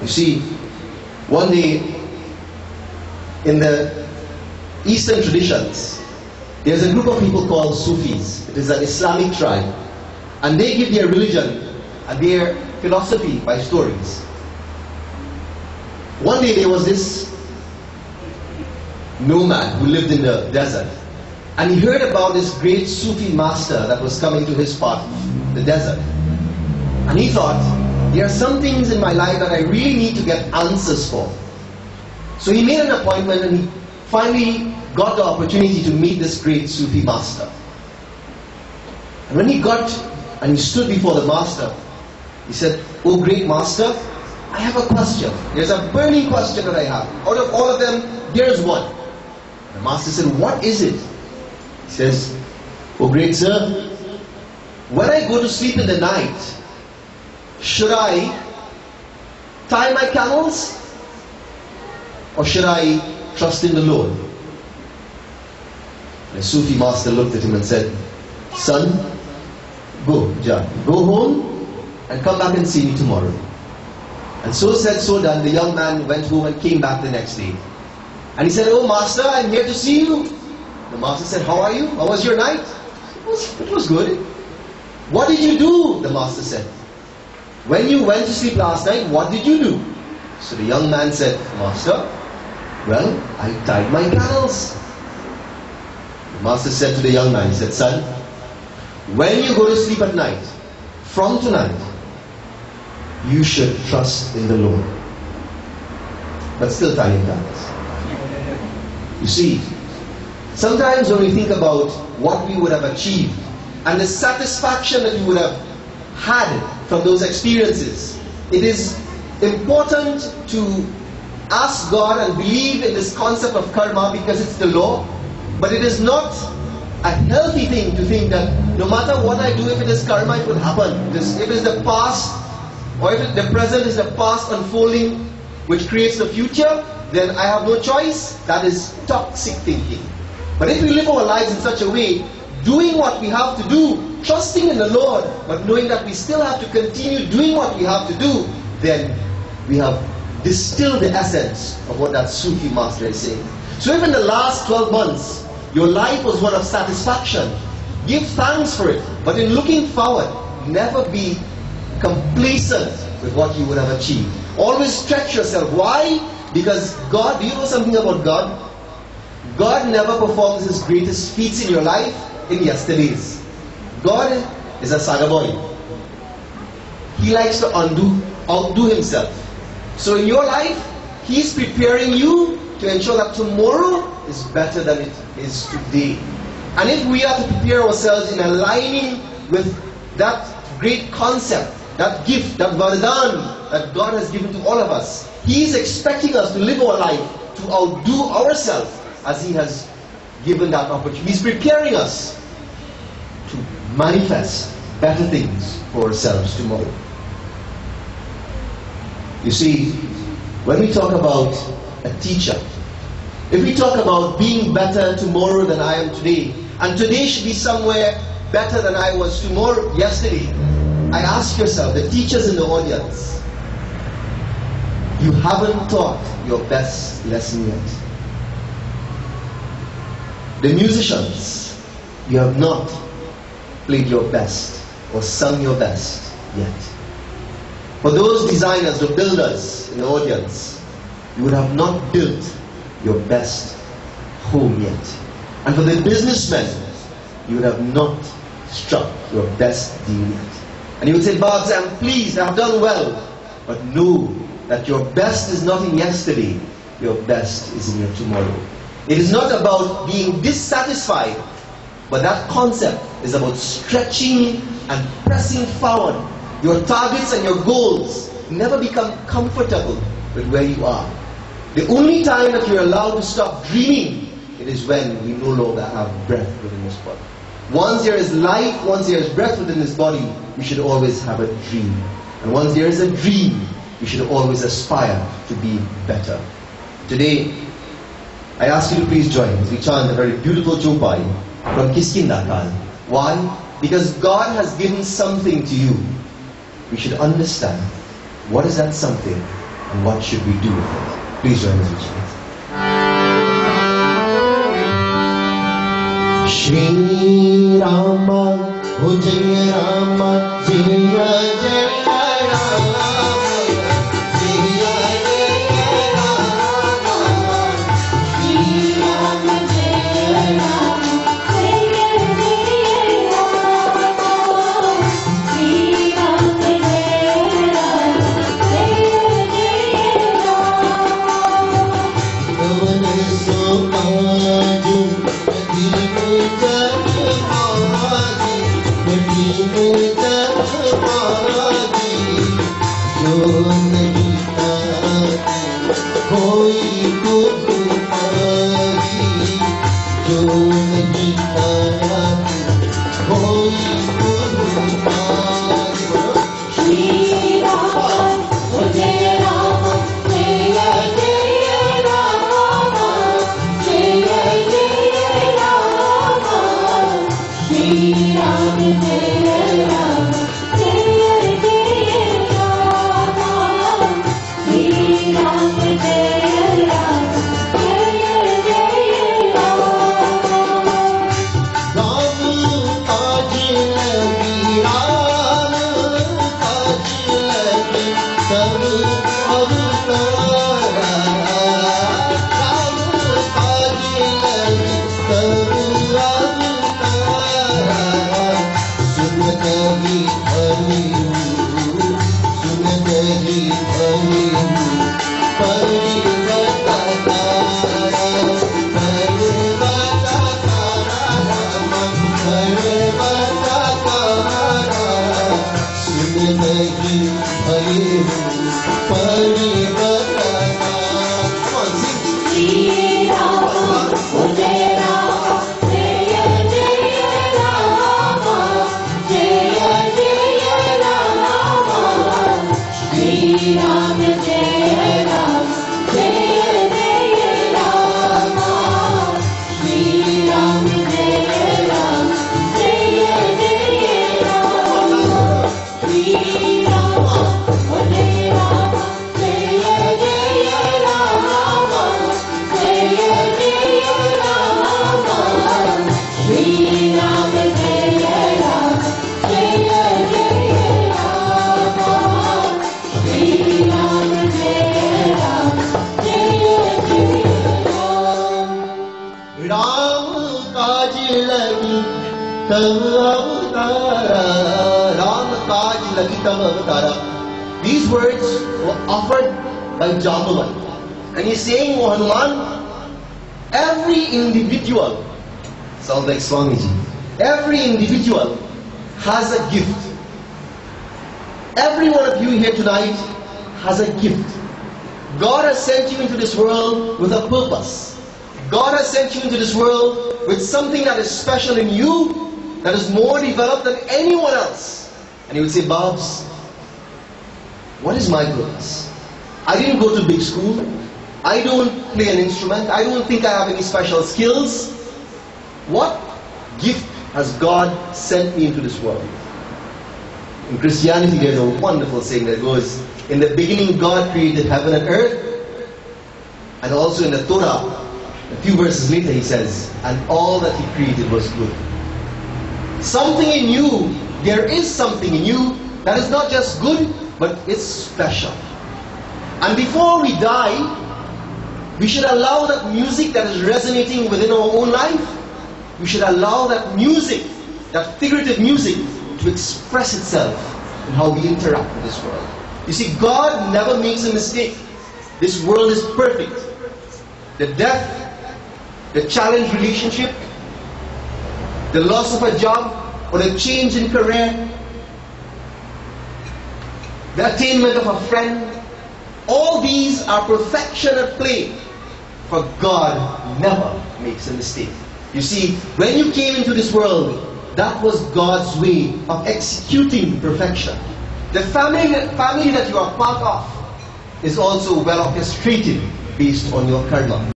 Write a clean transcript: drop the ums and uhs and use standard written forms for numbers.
You see, one day in the Eastern traditions, there's a group of people called Sufis. It is an Islamic tribe, and they give their religion and their philosophy by stories. One day there was this nomad who lived in the desert, and he heard about this great Sufi master that was coming to his part, the desert. And he thought, there are some things in my life that I really need to get answers for. So he made an appointment, and he finally got the opportunity to meet this great Sufi master. And when he got and he stood before the master, he said, "Oh great master, I have a question. There's a burning question that I have. Out of all of them, here's one." The master said, "What is it?" He says, "Oh great sir, when I go to sleep in the night, should I tie my camels, or should I trust in the Lord?" The Sufi master looked at him and said, "Son, go home and come back and see me tomorrow." And so said, so done. The young man went home and came back the next day. And he said, "Oh master, I'm here to see you." The master said, "How are you? How was your night?" It was good." "What did you do?" the master said. "When you went to sleep last night, what did you do?" So the young man said, "Master, well, I tied my camels." The master said to the young man, he said, "Son, when you go to sleep at night, from tonight, you should trust in the Lord, but still tie your camels." You see, sometimes when we think about what we would have achieved and the satisfaction that we would have had from those experiences, it is important to ask God and believe in this concept of karma because it's the law. But it is not a healthy thing to think that no matter what I do, if it is karma, it will happen. If it is the past, or if the present is the past unfolding which creates the future, then I have no choice. That is toxic thinking. But if we live our lives in such a way, doing what we have to do, trusting in the Lord, but knowing that we still have to continue doing what we have to do, then we have distilled the essence of what that Sufi master is saying. So if in the last 12 months, your life was one of satisfaction, give thanks for it. But in looking forward, never be complacent with what you would have achieved. Always stretch yourself. Why? Because God, do you know something about God? God never performs His greatest feats in your life in yesterdays. God is a saga boy. He likes to outdo Himself. So in your life, He's preparing you to ensure that tomorrow is better than it is today. And if we are to prepare ourselves in aligning with that great concept, that gift, that vardhan that God has given to all of us, He is expecting us to live our life to outdo ourselves as He has given that opportunity. He's preparing us to manifest better things for ourselves tomorrow. You see, when we talk about a teacher, if we talk about being better tomorrow than I am today, and today should be somewhere better than I was yesterday, I ask yourself, the teachers in the audience, you haven't taught your best lesson yet. The musicians, you have not played your best or sung your best yet. For those designers, the builders in the audience, you would have not built your best home yet. And for the businessmen, you would have not struck your best deal yet. And you would say, "Babs, I'm pleased, I've done well." But know that your best is not in yesterday, your best is in your tomorrow. It is not about being dissatisfied, but that concept is about stretching and pressing forward. Your targets and your goals never become comfortable with where you are. The only time that you're allowed to stop dreaming, it is when we no longer have breath within this body. Once there is life, once there is breath within this body, we should always have a dream. And once there is a dream, we should always aspire to be better. Today, I ask you to please join as we chant a very beautiful Chopai from Kiskindakal. Why? Because God has given something to you. We should understand what is that something And what should we do with it? Please join us in chant. Shri Rama, Jaya Rama, Jaya Jaya Rama, Jaya Jaya Rama, Shri Rama, Jaya Rama, Jaya Jaya Rama, Shri Rama, Jaya Rama, Jaya Jaya These words were offered by Jambavan. And he's saying, oh Hanuman, every individual, sounds like Swamiji, every individual has a gift. Every one of you here tonight has a gift. God has sent you into this world with a purpose. God has sent you into this world with something that is special in you, that is more developed than anyone else. And you would say, Babs, what is my purpose? I didn't go to big school. I don't play an instrument. I don't think I have any special skills. What gift has God sent me into this world? In Christianity, there's a wonderful saying that goes, in the beginning God created heaven and earth. And also in the Torah, a few verses later he says, and all that he created was good. Something in you, there is something in you that is not just good, but it's special. And before we die, we should allow that music that is resonating within our own life, we should allow that music, that figurative music, to express itself in how we interact with this world. You see, God never makes a mistake. This world is perfect. The death, the challenged relationship, the loss of a job, or the change in career, the attainment of a friend, all these are perfection at play. For God never makes a mistake. You see, when you came into this world, that was God's way of executing perfection. The family that you are part of is also well orchestrated based on your karma.